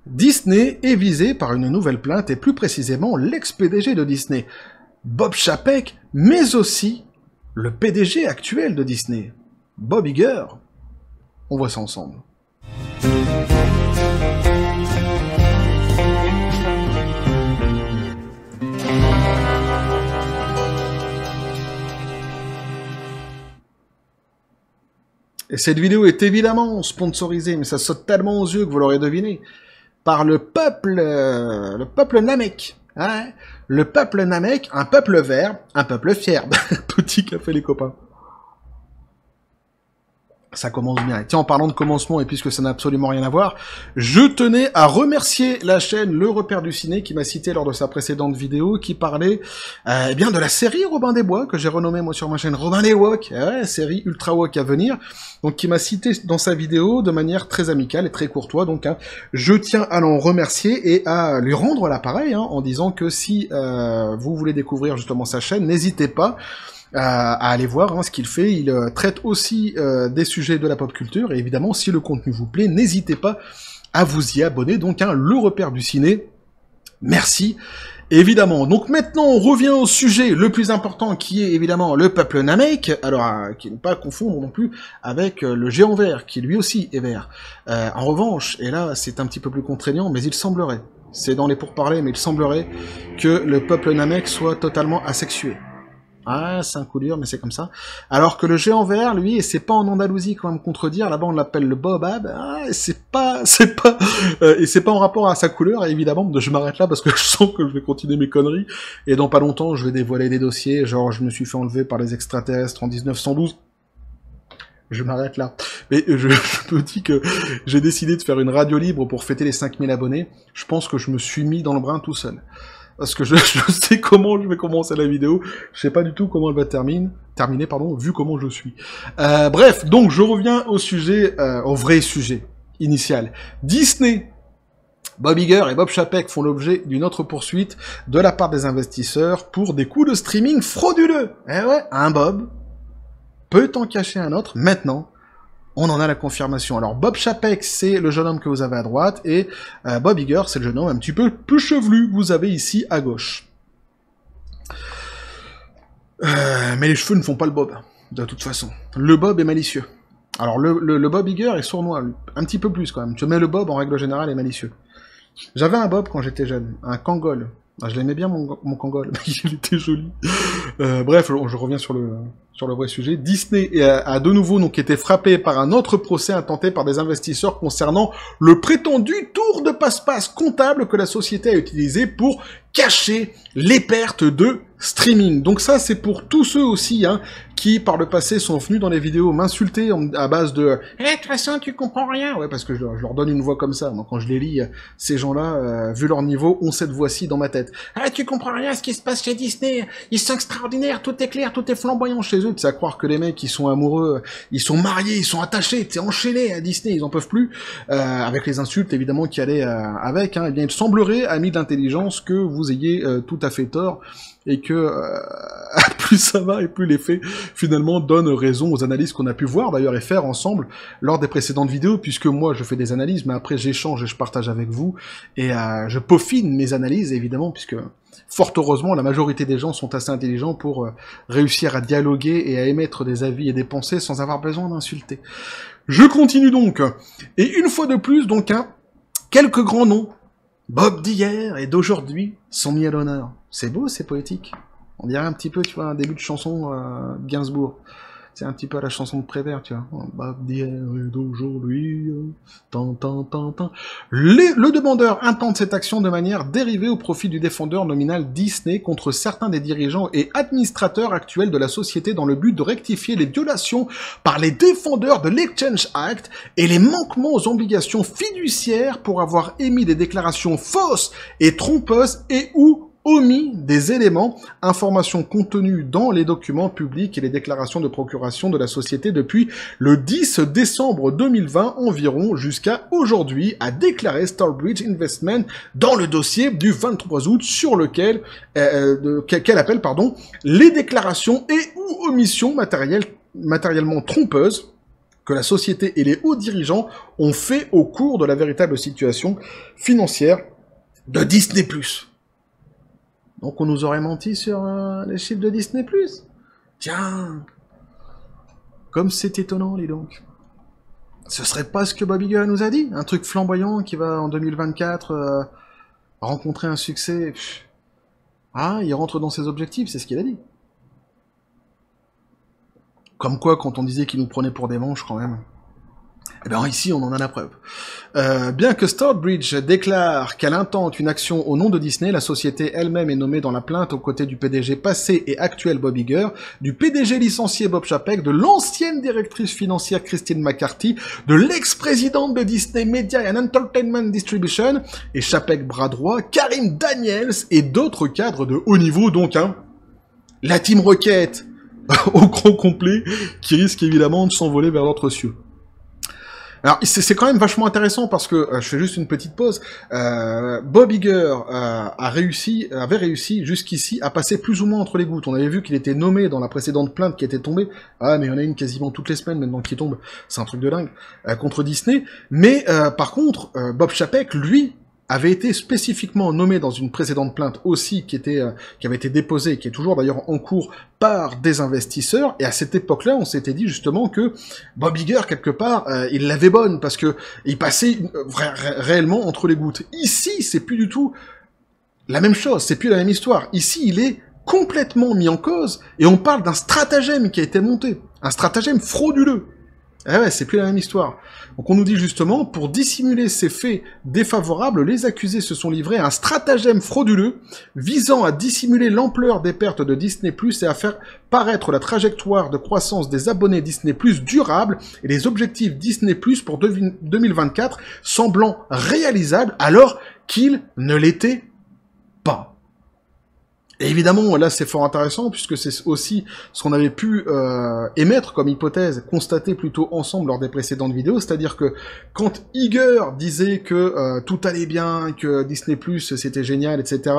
Disney est visé par une nouvelle plainte et plus précisément l'ex-PDG de Disney, Bob Chapek, mais aussi le PDG actuel de Disney, Bob Iger. On voit ça ensemble. Et cette vidéo est évidemment sponsorisée, mais ça saute tellement aux yeux que vous l'aurez deviné, par le peuple Namek. Hein, le peuple Namek, un peuple vert, un peuple fier. Petit café les copains. Ça commence bien. Et tiens, en parlant de commencement, et puisque ça n'a absolument rien à voir, je tenais à remercier la chaîne Le Repère du Ciné, qui m'a cité lors de sa précédente vidéo, qui parlait eh bien de la série Robin des Bois, que j'ai renommée moi sur ma chaîne Robin des Wok, série ultra wok à venir, donc qui m'a cité dans sa vidéo de manière très amicale et très courtoise, donc je tiens à l'en remercier et à lui rendre l'appareil, en disant que si vous voulez découvrir justement sa chaîne, n'hésitez pas à aller voir ce qu'il fait. Il traite aussi des sujets de la pop culture, et évidemment, si le contenu vous plaît, n'hésitez pas à vous y abonner. Donc, Le Repère du Ciné, merci, évidemment. Donc maintenant, on revient au sujet le plus important, qui est évidemment le peuple Namek, alors qui ne pas confondre non plus avec le géant vert, qui lui aussi est vert. En revanche, et là, c'est un petit peu plus contraignant, mais il semblerait, c'est dans les pourparlers, mais il semblerait que le peuple Namek soit totalement asexué. Ah, c'est un coup dur, mais c'est comme ça. Alors que le géant vert, lui, et c'est pas en Andalousie qu'on va me contredire, là-bas on l'appelle le Baobab, et c'est pas en rapport à sa couleur, et évidemment, je m'arrête là parce que je sens que je vais continuer mes conneries, et dans pas longtemps, je vais dévoiler des dossiers, genre je me suis fait enlever par les extraterrestres en 1912. Je m'arrête là. Mais je me dis que j'ai décidé de faire une radio libre pour fêter les 5000 abonnés. Je pense que je me suis mis dans le brin tout seul. Parce que je sais comment je vais commencer la vidéo, je sais pas du tout comment elle va terminer, vu comment je suis. Bref, donc je reviens au sujet, au vrai sujet initial. Disney, Bob Iger et Bob Chapek font l'objet d'une autre poursuite de la part des investisseurs pour des coûts de streaming frauduleux. Eh ouais, un Bob peut en cacher un autre maintenant. On en a la confirmation. Alors, Bob Chapek, c'est le jeune homme que vous avez à droite, et Bob Iger, c'est le jeune homme un petit peu plus chevelu que vous avez ici à gauche. Mais les cheveux ne font pas le Bob, de toute façon. Le Bob est malicieux. Alors, le Bob Iger est sournois, un petit peu plus quand même. Mais le Bob, en règle générale, est malicieux. J'avais un Bob quand j'étais jeune, un Kangol. Ah, je l'aimais bien, mon Kangol, il était joli. Bref, je reviens sur le vrai sujet. Disney a de nouveau donc été frappé par un autre procès intenté par des investisseurs concernant le prétendu tour de passe-passe comptable que la société a utilisé pour cacher les pertes de streaming. Donc ça, c'est pour tous ceux aussi qui, par le passé, sont venus dans les vidéos m'insulter à base de « Eh, de toute façon, tu comprends rien !» Ouais, parce que je leur donne une voix comme ça. Moi, quand je les lis, ces gens-là, vu leur niveau, ont cette voix-ci dans ma tête. « Ah, tu comprends rien à ce qui se passe chez Disney. Ils sont extraordinaires, tout est clair, tout est flamboyant chez eux. » Tu sais, à croire que les mecs, ils sont amoureux, ils sont mariés, ils sont attachés, t'es enchaînés à Disney, ils en peuvent plus. Avec les insultes, évidemment, qui allaient avec. Eh bien, il semblerait, amis d'intelligence, que vous ayez tout à fait tort. Et que plus ça va et plus les faits finalement donnent raison aux analyses qu'on a pu voir d'ailleurs et faire ensemble lors des précédentes vidéos, puisque moi je fais des analyses, mais après j'échange et je partage avec vous, et je peaufine mes analyses évidemment, puisque fort heureusement la majorité des gens sont assez intelligents pour réussir à dialoguer et à émettre des avis et des pensées sans avoir besoin d'insulter. Je continue donc, et une fois de plus donc quelques grands noms, Bob d'hier et d'aujourd'hui, sont mis à l'honneur. C'est beau, c'est poétique. On dirait un petit peu, tu vois, un début de chanson Gainsbourg. C'est un petit peu la chanson de Prévert, tu vois. Bob d'hier et d'aujourd'hui, Le demandeur intente cette action de manière dérivée au profit du défendeur nominal Disney contre certains des dirigeants et administrateurs actuels de la société dans le but de rectifier les violations par les défendeurs de l'Exchange Act et les manquements aux obligations fiduciaires pour avoir émis des déclarations fausses et trompeuses et ou omis des éléments, informations contenues dans les documents publics et les déclarations de procuration de la société depuis le 10 décembre 2020 environ jusqu'à aujourd'hui, a déclaré Starbridge Investment dans le dossier du 23 août sur lequel qu'elle appelle les déclarations et ou omissions matériellement trompeuses que la société et les hauts dirigeants ont fait au cours de la véritable situation financière de Disney+. Donc on nous aurait menti sur les chiffres de Disney+. Tiens, comme c'est étonnant, dis donc. Ce serait pas ce que Bob Iger nous a dit? Un truc flamboyant qui va, en 2024, rencontrer un succès. Ah, il rentre dans ses objectifs, c'est ce qu'il a dit. Comme quoi, quand on disait qu'il nous prenait pour des manches, quand même. Eh bien, ici, on en a la preuve. Bien que Stourbridge déclare qu'elle intente une action au nom de Disney, la société elle-même est nommée dans la plainte aux côtés du PDG passé et actuel Bob Iger, du PDG licencié Bob Chapek, de l'ancienne directrice financière Christine McCarthy, de l'ex-présidente de Disney Media and Entertainment Distribution, et Chapek bras droit, Karim Daniels et d'autres cadres de haut niveau, donc, hein. La Team Rocket, au grand complet, qui risque évidemment de s'envoler vers d'autres cieux. Alors, c'est quand même vachement intéressant parce que, je fais juste une petite pause, Bob Iger avait réussi jusqu'ici à passer plus ou moins entre les gouttes. On avait vu qu'il était nommé dans la précédente plainte qui était tombée, ah mais il y en a une quasiment toutes les semaines maintenant qui tombe, c'est un truc de dingue, contre Disney, mais par contre, Bob Chapek, lui, avait été spécifiquement nommé dans une précédente plainte aussi qui avait été déposée, et qui est toujours d'ailleurs en cours par des investisseurs, et à cette époque-là, on s'était dit justement que Bob Iger, quelque part, il l'avait bonne, parce que il passait réellement entre les gouttes. Ici, c'est plus du tout la même chose, c'est plus la même histoire. Ici, il est complètement mis en cause, et on parle d'un stratagème qui a été monté, un stratagème frauduleux. Eh ouais, c'est plus la même histoire. Donc on nous dit justement, pour dissimuler ces faits défavorables, les accusés se sont livrés à un stratagème frauduleux visant à dissimuler l'ampleur des pertes de Disney+, et à faire paraître la trajectoire de croissance des abonnés Disney+, durable, et les objectifs Disney+, pour 2024 semblant réalisables alors qu'ils ne l'étaient pas. Et évidemment, là, c'est fort intéressant, puisque c'est aussi ce qu'on avait pu émettre comme hypothèse, constater plutôt ensemble lors des précédentes vidéos, c'est-à-dire que quand Iger disait que tout allait bien, que Disney+, c'était génial, etc.,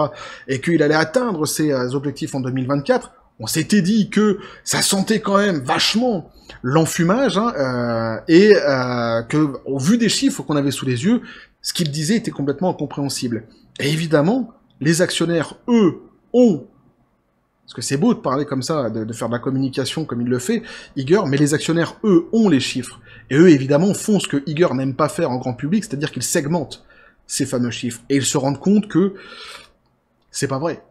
et qu'il allait atteindre ses objectifs en 2024, on s'était dit que ça sentait quand même vachement l'enfumage, hein, et que, au vu des chiffres qu'on avait sous les yeux, ce qu'il disait était complètement incompréhensible. Et évidemment, les actionnaires, eux, parce que c'est beau de parler comme ça, de faire de la communication comme il le fait, Iger, mais les actionnaires, eux, ont les chiffres. Et eux, évidemment, font ce que Iger n'aime pas faire en grand public, c'est-à-dire qu'ils segmentent ces fameux chiffres. Et ils se rendent compte que c'est pas vrai.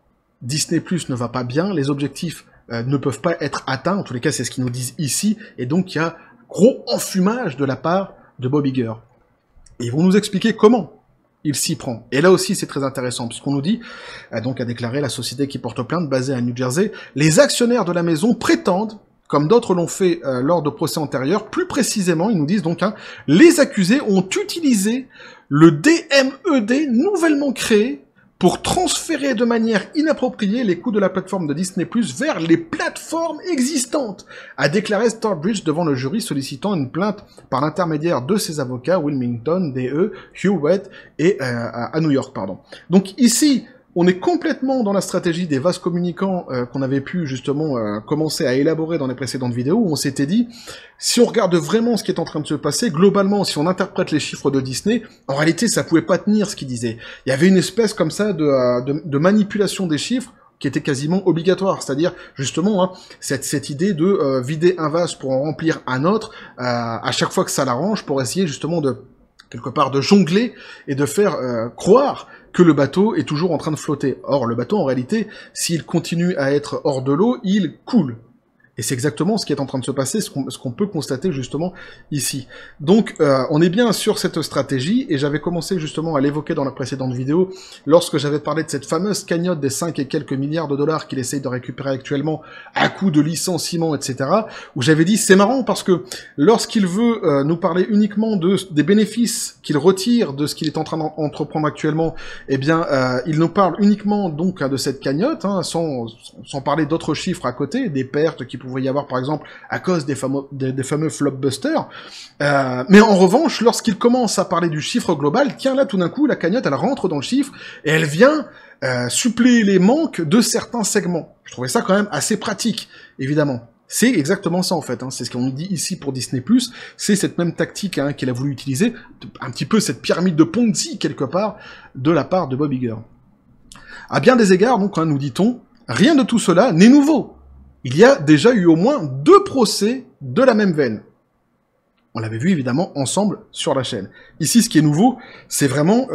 Disney+ ne va pas bien, les objectifs ne peuvent pas être atteints, en tous les cas, c'est ce qu'ils nous disent ici, et donc il y a gros enfumage de la part de Bob Iger. Et ils vont nous expliquer comment il s'y prend. Et là aussi, c'est très intéressant, puisqu'on nous dit, donc a déclaré la société qui porte plainte, basée à New Jersey, les actionnaires de la maison prétendent, comme d'autres l'ont fait lors de procès antérieurs, plus précisément, ils nous disent donc, hein, les accusés ont utilisé le DMED nouvellement créé pour transférer de manière inappropriée les coûts de la plateforme de Disney+ vers les plateformes existantes, a déclaré Stourbridge devant le jury, sollicitant une plainte par l'intermédiaire de ses avocats, Wilmington, DE, Hewitt et à New York, pardon. Donc ici, on est complètement dans la stratégie des vases communicants qu'on avait pu justement commencer à élaborer dans les précédentes vidéos, où on s'était dit, si on regarde vraiment ce qui est en train de se passer, globalement, si on interprète les chiffres de Disney, en réalité, ça pouvait pas tenir ce qu'il disait. Il y avait une espèce comme ça de manipulation des chiffres qui était quasiment obligatoire, c'est-à-dire justement hein, cette idée de vider un vase pour en remplir un autre à chaque fois que ça l'arrange, pour essayer justement de quelque part de jongler et de faire croire que le bateau est toujours en train de flotter. Or, le bateau, en réalité, s'il continue à être hors de l'eau, il coule. Et c'est exactement ce qui est en train de se passer, ce qu'on peut constater justement ici. Donc, on est bien sur cette stratégie, et j'avais commencé justement à l'évoquer dans la précédente vidéo, lorsque j'avais parlé de cette fameuse cagnotte des 5 et quelques milliards de dollars qu'il essaye de récupérer actuellement à coup de licenciements, etc., où j'avais dit, c'est marrant parce que lorsqu'il veut nous parler uniquement des bénéfices qu'il retire de ce qu'il est en train d'entreprendre actuellement, eh bien, il nous parle uniquement donc de cette cagnotte, hein, sans parler d'autres chiffres à côté, des pertes qui pouvait y avoir par exemple à cause des fameux flopbusters, mais en revanche, lorsqu'il commence à parler du chiffre global, tiens là tout d'un coup la cagnotte elle rentre dans le chiffre et elle vient suppléer les manques de certains segments. Je trouvais ça quand même assez pratique, évidemment. C'est exactement ça en fait, hein. C'est ce qu'on dit ici pour Disney+, c'est cette même tactique hein, qu'il a voulu utiliser, un petit peu cette pyramide de Ponzi quelque part, de la part de Bob Iger. À bien des égards, donc, hein, nous dit-on, rien de tout cela n'est nouveau. Il y a déjà eu au moins 2 procès de la même veine. On l'avait vu évidemment ensemble sur la chaîne. Ici, ce qui est nouveau, c'est vraiment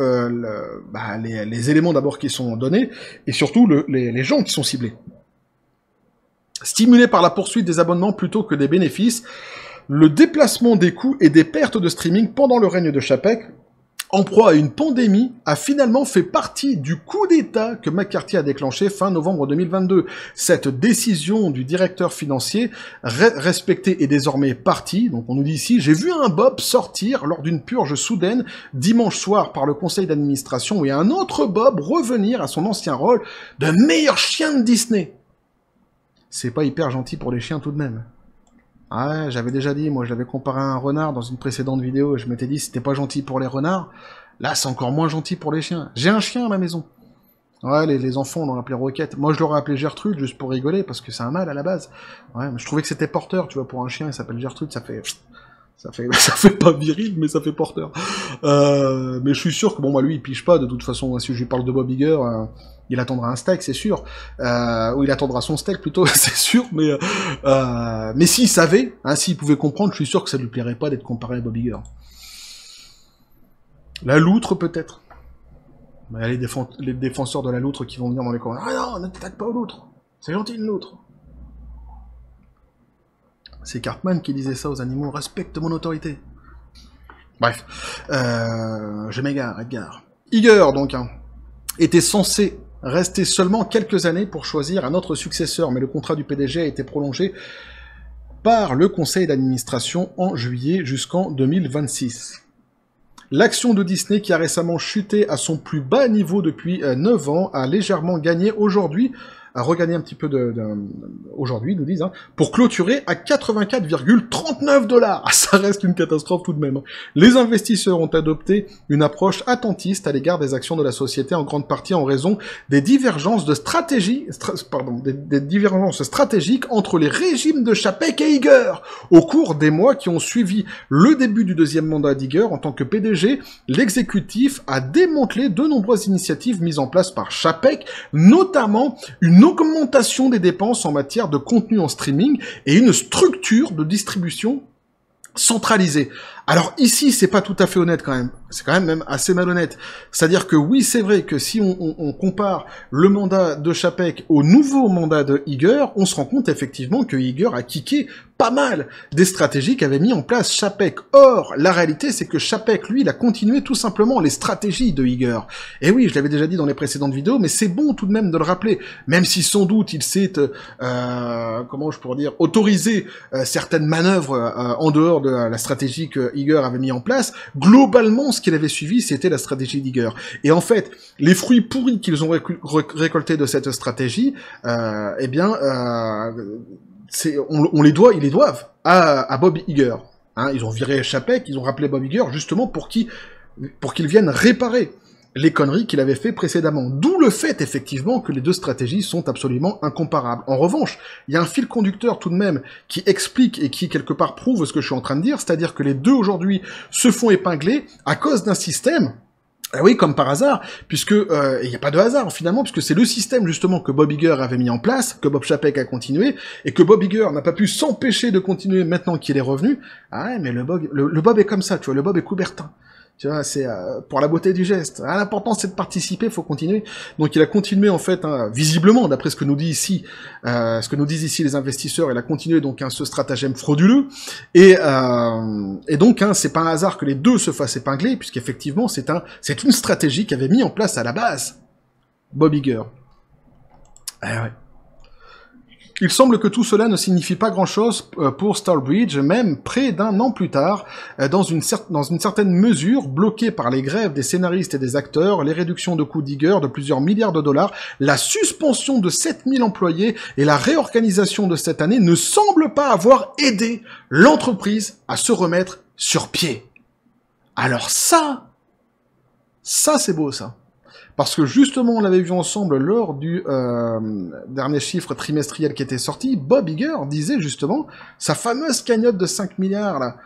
les éléments d'abord qui sont donnés, et surtout les gens qui sont ciblés. Stimulé par la poursuite des abonnements plutôt que des bénéfices, le déplacement des coûts et des pertes de streaming pendant le règne de Chapek, en proie à une pandémie, a finalement fait partie du coup d'État que McCarthy a déclenché fin novembre 2022. Cette décision du directeur financier, respectée et désormais partie, donc on nous dit ici, j'ai vu un Bob sortir lors d'une purge soudaine dimanche soir par le conseil d'administration et un autre Bob revenir à son ancien rôle de meilleur chien de Disney. C'est pas hyper gentil pour les chiens tout de même. Ouais, j'avais déjà dit, moi j'avais comparé à un renard dans une précédente vidéo, je m'étais dit c'était pas gentil pour les renards, là c'est encore moins gentil pour les chiens. J'ai un chien à ma maison. Ouais, les enfants l'ont appelé Roquette. Moi je l'aurais appelé Gertrude juste pour rigoler, parce que c'est un mâle à la base. Ouais, mais je trouvais que c'était porteur, tu vois, pour un chien, il s'appelle Gertrude, ça fait pas viril, mais ça fait porteur. Mais je suis sûr que, bon, bah, lui, il pige pas, de toute façon, si je lui parle de Bob Iger, il attendra un steak, c'est sûr. Ou il attendra son steak, plutôt, c'est sûr, mais s'il savait, hein, s'il pouvait comprendre, je suis sûr que ça lui plairait pas d'être comparé à Bob Iger. La loutre, peut-être. Il y a les défenseurs de la loutre qui vont venir dans les commentaires. Ah non, ne t'attaque pas aux loutres. C'est gentil, une loutre. C'est Cartman qui disait ça aux animaux, respecte mon autorité. Bref, je m'égare, Edgar. Iger, donc, hein, était censé rester seulement quelques années pour choisir un autre successeur, mais le contrat du PDG a été prolongé par le conseil d'administration en juillet jusqu'en 2026. L'action de Disney, qui a récemment chuté à son plus bas niveau depuis 9 ans, a légèrement gagné aujourd'hui, à regagner un petit peu aujourd'hui, nous disent, hein, pour clôturer à 84,39 $. Ça reste une catastrophe tout de même. Les investisseurs ont adopté une approche attentiste à l'égard des actions de la société, en grande partie en raison des divergences de stratégie, des divergences stratégiques entre les régimes de Chapek et Iger. Au cours des mois qui ont suivi le début du deuxième mandat d'Iger en tant que PDG, l'exécutif a démantelé de nombreuses initiatives mises en place par Chapek, notamment une augmentation des dépenses en matière de contenu en streaming et une structure de distribution centralisée. Alors ici, c'est pas tout à fait honnête quand même. C'est quand même assez malhonnête. C'est-à-dire que oui, c'est vrai que si on compare le mandat de Chapek au nouveau mandat de Iger, on se rend compte effectivement que Iger a kické pas mal des stratégies qu'avait mis en place Chapek. Or, la réalité, c'est que Chapek, lui, il a continué tout simplement les stratégies de Iger. Et oui, je l'avais déjà dit dans les précédentes vidéos, mais c'est bon tout de même de le rappeler. Même si sans doute il s'est, comment je pourrais dire, autorisé certaines manœuvres en dehors de la stratégie que Iger avait mis en place, globalement, ce qu'il avait suivi, c'était la stratégie d'Iger. Et en fait, les fruits pourris qu'ils ont récoltés de cette stratégie, eh bien, ils les doivent à Bob Iger. Hein, ils ont viré Chapek, ils ont rappelé Bob Iger justement pour qu'il vienne réparer les conneries qu'il avait fait précédemment. D'où le fait, effectivement, que les deux stratégies sont absolument incomparables. En revanche, il y a un fil conducteur tout de même qui explique et qui, quelque part, prouve ce que je suis en train de dire, c'est-à-dire que les deux, aujourd'hui, se font épingler à cause d'un système. Ah oui, comme par hasard, puisque il n'y a pas de hasard finalement, puisque c'est le système justement que Bob Iger avait mis en place, que Bob Chapek a continué, et que Bob Iger n'a pas pu s'empêcher de continuer maintenant qu'il est revenu. Ah ouais, mais le Bob est comme ça, tu vois, le Bob est Coubertin. Tu vois, c'est pour la beauté du geste. Ah, l'important c'est de participer, faut continuer. Donc il a continué en fait, hein, visiblement, d'après ce que nous dit ici, les investisseurs, il a continué donc ce stratagème frauduleux. Et donc c'est pas un hasard que les deux se fassent épingler, puisqu'effectivement c'est une stratégie qu'avait mis en place à la base Bob Iger. Ah ouais. Il semble que tout cela ne signifie pas grand-chose pour Starbridge, même près d'un an plus tard, dans une certaine mesure, bloqué par les grèves des scénaristes et des acteurs, les réductions de coûts d'Iger de plusieurs milliards de dollars, la suspension de 7000 employés et la réorganisation de cette année ne semblent pas avoir aidé l'entreprise à se remettre sur pied. Alors ça c'est beau ça. parce que justement, on l'avait vu ensemble lors du dernier chiffre trimestriel qui était sorti, Bob Iger disait justement, sa fameuse cagnotte de 5 milliards, là,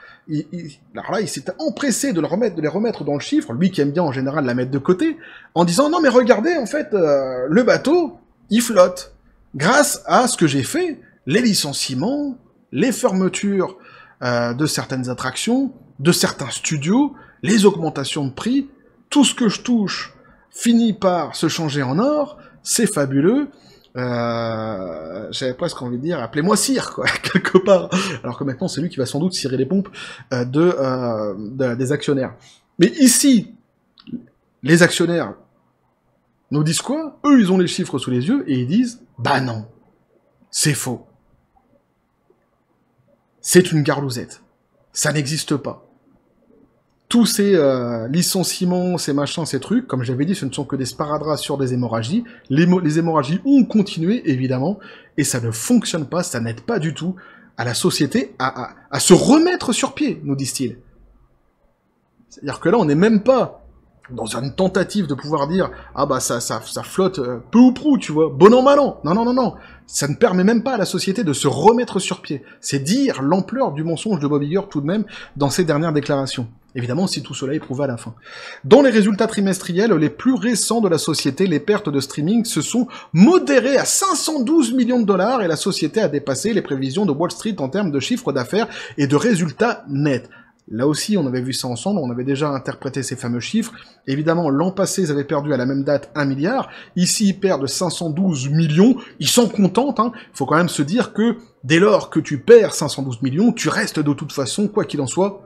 alors là, il s'était empressé de les remettre dans le chiffre, lui qui aime bien en général la mettre de côté, en disant, non mais regardez, en fait, le bateau, il flotte. Grâce à ce que j'ai fait, les licenciements, les fermetures de certaines attractions, de certains studios, les augmentations de prix, tout ce que je touche finit par se changer en or, c'est fabuleux. J'avais presque envie de dire, appelez-moi Sire, quoi, quelque part. Alors que maintenant, c'est lui qui va sans doute cirer les pompes des actionnaires. Mais ici, les actionnaires nous disent quoi? Eux, ils ont les chiffres sous les yeux, et ils disent, bah non, c'est faux. C'est une garlousette. Ça n'existe pas. Tous ces licenciements, ces machins, ces trucs, comme j'avais dit, ce ne sont que des sparadraps sur des hémorragies. Les hémorragies ont continué, évidemment, et ça ne fonctionne pas, ça n'aide pas du tout à la société à se remettre sur pied, nous disent-ils. C'est-à-dire que là, on n'est même pas dans une tentative de pouvoir dire « Ah bah ça flotte peu ou prou, tu vois, bon an, mal an ». Non, non, non, non. Ça ne permet même pas à la société de se remettre sur pied. C'est dire l'ampleur du mensonge de Bob Iger tout de même dans ses dernières déclarations. Évidemment, si tout cela est prouvé à la fin. Dans les résultats trimestriels les plus récents de la société, les pertes de streaming se sont modérées à 512 millions de dollars et la société a dépassé les prévisions de Wall Street en termes de chiffre d'affaires et de résultats nets. Là aussi, on avait vu ça ensemble, on avait déjà interprété ces fameux chiffres. Évidemment, l'an passé, ils avaient perdu à la même date 1 milliard. Ici, ils perdent 512 millions. Ils sont contents, hein. Il faut quand même se dire que dès lors que tu perds 512 millions, tu restes de toute façon, quoi qu'il en soit,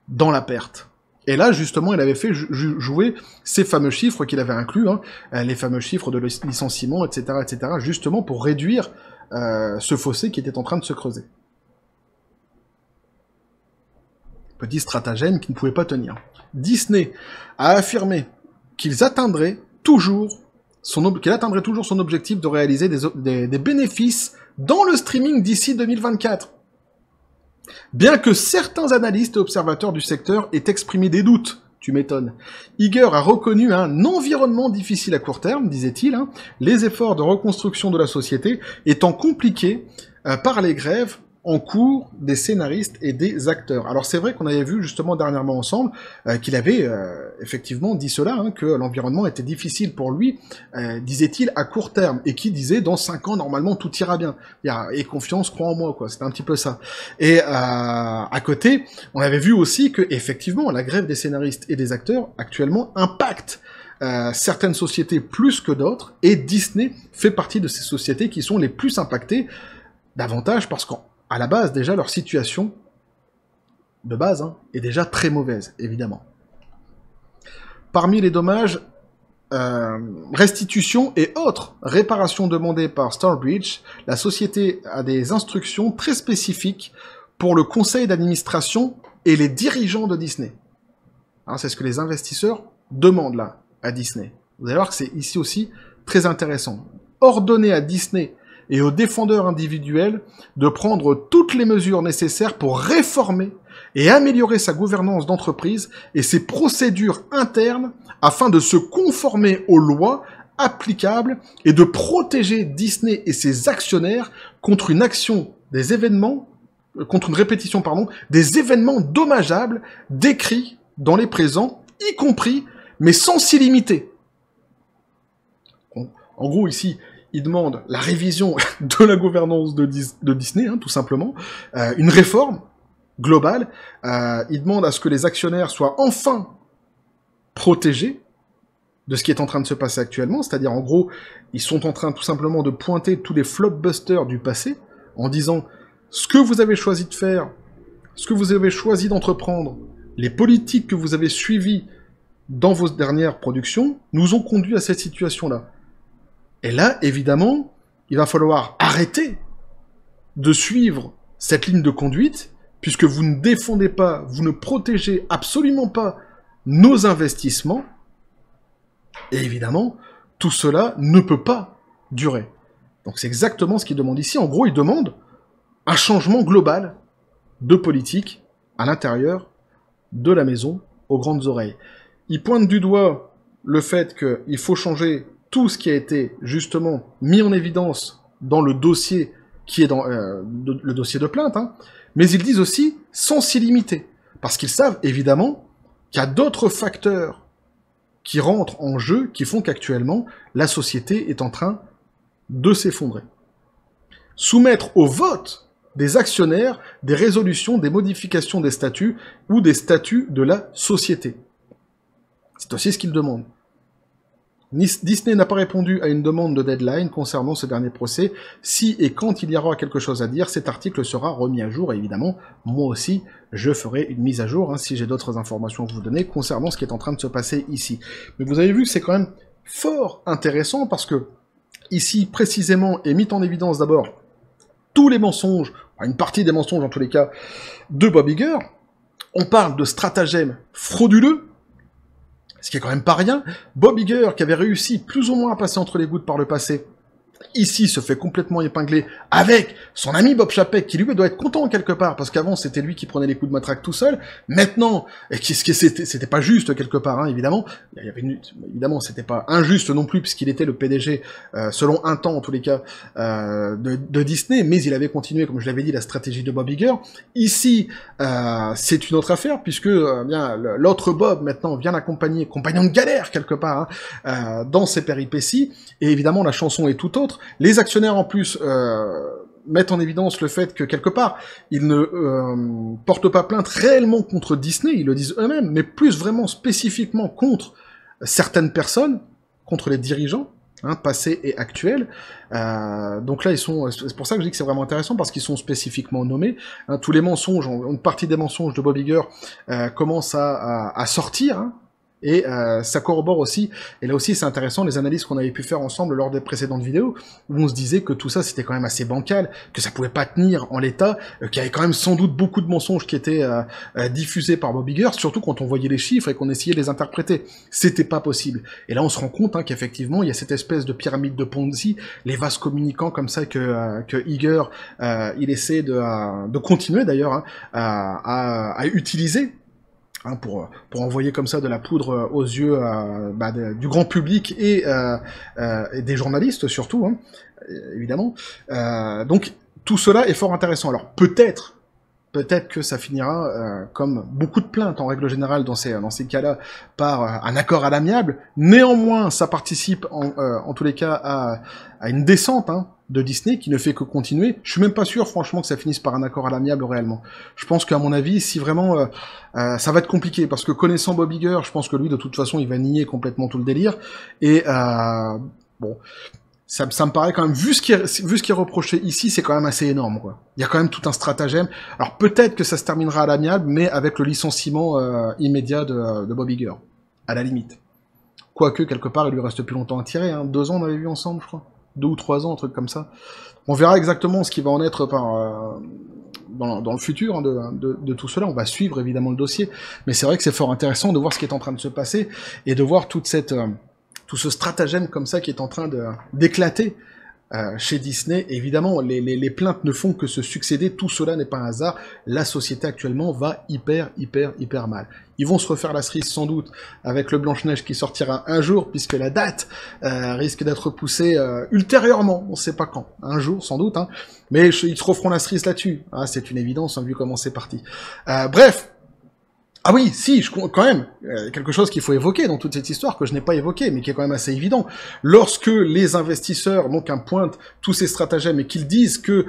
dans la perte. Et là, justement, il avait fait jouer ces fameux chiffres qu'il avait inclus, hein, les fameux chiffres de licenciement, etc., etc., justement pour réduire ce fossé qui était en train de se creuser. Petit stratagème qui ne pouvait pas tenir. Disney a affirmé qu'il atteindrait toujours son objectif de réaliser des bénéfices dans le streaming d'ici 2024. Bien que certains analystes et observateurs du secteur aient exprimé des doutes, tu m'étonnes. Iger a reconnu un environnement difficile à court terme, disait-il, hein, les efforts de reconstruction de la société étant compliqués par les grèves en cours des scénaristes et des acteurs. Alors c'est vrai qu'on avait vu justement dernièrement ensemble qu'il avait effectivement dit cela, hein, que l'environnement était difficile pour lui, disait-il, à court terme, et qui disait dans 5 ans normalement tout ira bien. Et confiance, crois en moi, quoi. C'était un petit peu ça. Et à côté, on avait vu aussi que effectivement la grève des scénaristes et des acteurs actuellement impacte certaines sociétés plus que d'autres, et Disney fait partie de ces sociétés qui sont les plus impactées, davantage parce qu'à la base, déjà, leur situation, de base, hein, est déjà très mauvaise, évidemment. Parmi les dommages, restitution et autres réparations demandées par Starbridge, la société a des instructions très spécifiques pour le conseil d'administration et les dirigeants de Disney. Hein, c'est ce que les investisseurs demandent, là, à Disney. Vous allez voir que c'est ici aussi très intéressant. Ordonner à Disney et aux défendeurs individuels de prendre toutes les mesures nécessaires pour réformer et améliorer sa gouvernance d'entreprise et ses procédures internes afin de se conformer aux lois applicables et de protéger Disney et ses actionnaires contre une répétition, des événements dommageables décrits dans les présents, y compris, mais sans s'y limiter. En gros, ici, il demande la révision de la gouvernance de Disney, hein, tout simplement, une réforme globale. Il demande à ce que les actionnaires soient enfin protégés de ce qui est en train de se passer actuellement, c'est-à-dire, en gros, ils sont en train tout simplement de pointer tous les flopbusters du passé, en disant ce que vous avez choisi de faire, ce que vous avez choisi d'entreprendre, les politiques que vous avez suivies dans vos dernières productions, nous ont conduit à cette situation-là. Et là, évidemment, il va falloir arrêter de suivre cette ligne de conduite, puisque vous ne défendez pas, vous ne protégez absolument pas nos investissements, et évidemment, tout cela ne peut pas durer. Donc c'est exactement ce qu'il demande ici. En gros, il demande un changement global de politique à l'intérieur de la maison aux grandes oreilles. Il pointe du doigt le fait qu'il faut changer tout ce qui a été justement mis en évidence dans le dossier qui est dans le dossier de plainte, hein, mais ils disent aussi sans s'y limiter, parce qu'ils savent évidemment qu'il y a d'autres facteurs qui rentrent en jeu, qui font qu'actuellement, la société est en train de s'effondrer. Soumettre au vote des actionnaires des résolutions, des modifications des statuts ou des statuts de la société. C'est aussi ce qu'ils demandent. Disney n'a pas répondu à une demande de deadline concernant ce dernier procès. Si et quand il y aura quelque chose à dire, cet article sera remis à jour, et évidemment, moi aussi, je ferai une mise à jour, hein, si j'ai d'autres informations à vous donner concernant ce qui est en train de se passer ici. Mais vous avez vu que c'est quand même fort intéressant, parce que, ici, précisément, est mis en évidence d'abord tous les mensonges, une partie des mensonges en tous les cas, de Bob Iger. On parle de stratagèmes frauduleux, ce qui est quand même pas rien. Bob Iger, qui avait réussi plus ou moins à passer entre les gouttes par le passé, ici se fait complètement épingler avec son ami Bob Chapek, qui lui doit être content quelque part, parce qu'avant c'était lui qui prenait les coups de matraque tout seul, maintenant, et c'était pas juste quelque part, hein, évidemment, évidemment c'était pas injuste non plus, puisqu'il était le PDG, selon un temps en tous les cas, de Disney, mais il avait continué, comme je l'avais dit, la stratégie de Bob Iger. Ici, c'est une autre affaire, puisque bien l'autre Bob maintenant vient l'accompagner, compagnon de galère quelque part, hein, dans ses péripéties, et évidemment la chanson est tout autre. Les actionnaires en plus mettent en évidence le fait que quelque part ils ne portent pas plainte réellement contre Disney, ils le disent eux-mêmes, mais plus vraiment spécifiquement contre certaines personnes, contre les dirigeants, hein, passés et actuels. Donc là, c'est pour ça que je dis que c'est vraiment intéressant, parce qu'ils sont spécifiquement nommés. Hein, tous les mensonges, une partie des mensonges de Bob Iger commencent à sortir, hein. Et ça corrobore aussi, et là aussi c'est intéressant, les analyses qu'on avait pu faire ensemble lors des précédentes vidéos, où on se disait que tout ça c'était quand même assez bancal, que ça pouvait pas tenir en l'état, qu'il y avait quand même sans doute beaucoup de mensonges qui étaient diffusés par Bob Iger, surtout quand on voyait les chiffres et qu'on essayait de les interpréter. C'était pas possible. Et là on se rend compte, hein, qu'effectivement il y a cette espèce de pyramide de Ponzi, les vases communicants comme ça que Iger il essaie de continuer d'ailleurs, hein, à utiliser, hein, pour envoyer comme ça de la poudre aux yeux du grand public et des journalistes surtout, hein, évidemment. Donc tout cela est fort intéressant. Alors peut-être que ça finira, comme beaucoup de plaintes en règle générale dans ces cas-là, par un accord à l'amiable. Néanmoins, ça participe en tous les cas à une descente, hein, de Disney, qui ne fait que continuer. Je suis même pas sûr, franchement, que ça finisse par un accord à l'amiable réellement. Je pense qu'à mon avis, si vraiment, ça va être compliqué, parce que connaissant Bob Iger, je pense que lui, de toute façon, il va nier complètement tout le délire, et bon, ça me paraît quand même, vu ce qui est reproché ici, c'est quand même assez énorme, quoi. Il y a quand même tout un stratagème. Alors peut-être que ça se terminera à l'amiable, mais avec le licenciement immédiat de Bob Iger, à la limite. Quoique, quelque part, il lui reste plus longtemps à tirer, hein. 2 ans, on avait vu ensemble, je crois. 2 ou 3 ans, un truc comme ça. On verra exactement ce qui va en être dans le futur, hein, de tout cela. On va suivre évidemment le dossier, mais c'est vrai que c'est fort intéressant de voir ce qui est en train de se passer et de voir tout ce stratagème comme ça qui est en train d'éclater chez Disney. Évidemment, les plaintes ne font que se succéder, tout cela n'est pas un hasard, la société actuellement va hyper mal. Ils vont se refaire la cerise sans doute avec le Blanche-Neige qui sortira un jour, puisque la date risque d'être repoussée ultérieurement, on sait pas quand, un jour sans doute, hein, mais ils se referont la cerise là-dessus, ah, c'est une évidence, hein, vu comment c'est parti. Bref. Ah oui, si, quand même, quelque chose qu'il faut évoquer dans toute cette histoire, que je n'ai pas évoqué, mais qui est quand même assez évident. Lorsque les investisseurs, donc, pointent tous ces stratagèmes et qu'ils disent que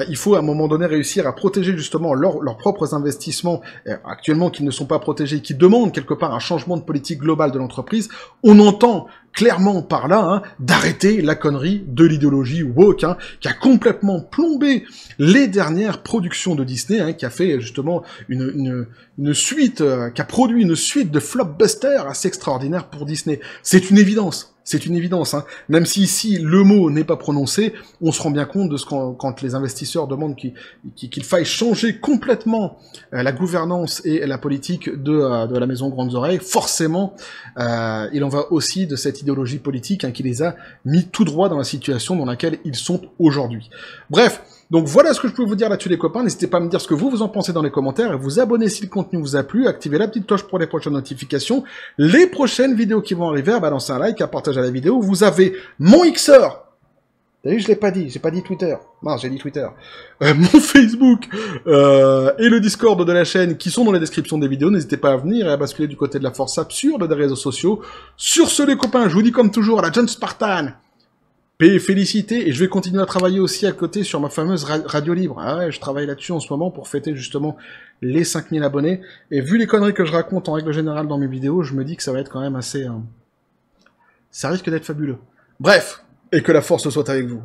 il faut à un moment donné réussir à protéger justement leurs propres investissements, actuellement qu'ils ne sont pas protégés, qui demandent quelque part un changement de politique globale de l'entreprise, on entend clairement par là, hein, d'arrêter la connerie de l'idéologie woke, hein, qui a complètement plombé les dernières productions de Disney, hein, qui a fait justement une suite, qui a produit une suite de flopbusters assez extraordinaires pour Disney. C'est une évidence. C'est une évidence, hein. Même si ici le mot n'est pas prononcé, on se rend bien compte de quand les investisseurs demandent qu'il faille changer complètement la gouvernance et la politique de la maison Grandes Oreilles. Forcément, il en va aussi de cette idéologie politique, hein, qui les a mis tout droit dans la situation dans laquelle ils sont aujourd'hui. Bref. Donc voilà ce que je peux vous dire là-dessus les copains, n'hésitez pas à me dire ce que vous en pensez dans les commentaires, et vous abonner si le contenu vous a plu, activez la petite cloche pour les prochaines notifications, les prochaines vidéos qui vont arriver, à balancer un like, à partager la vidéo, vous avez mon Xer. T'as vu, je l'ai pas dit, j'ai pas dit Twitter. Non, j'ai dit Twitter. Mon Facebook et le Discord de la chaîne qui sont dans la description des vidéos. N'hésitez pas à venir et à basculer du côté de la force absurde des réseaux sociaux. Sur ce, les copains, je vous dis comme toujours à la John Spartan. Paix et félicité. Et je vais continuer à travailler aussi à côté sur ma fameuse radio libre. Ah ouais, je travaille là-dessus en ce moment pour fêter justement les 5000 abonnés. Et vu les conneries que je raconte en règle générale dans mes vidéos, je me dis que ça va être quand même assez... ça risque d'être fabuleux. Bref. Et que la force soit avec vous.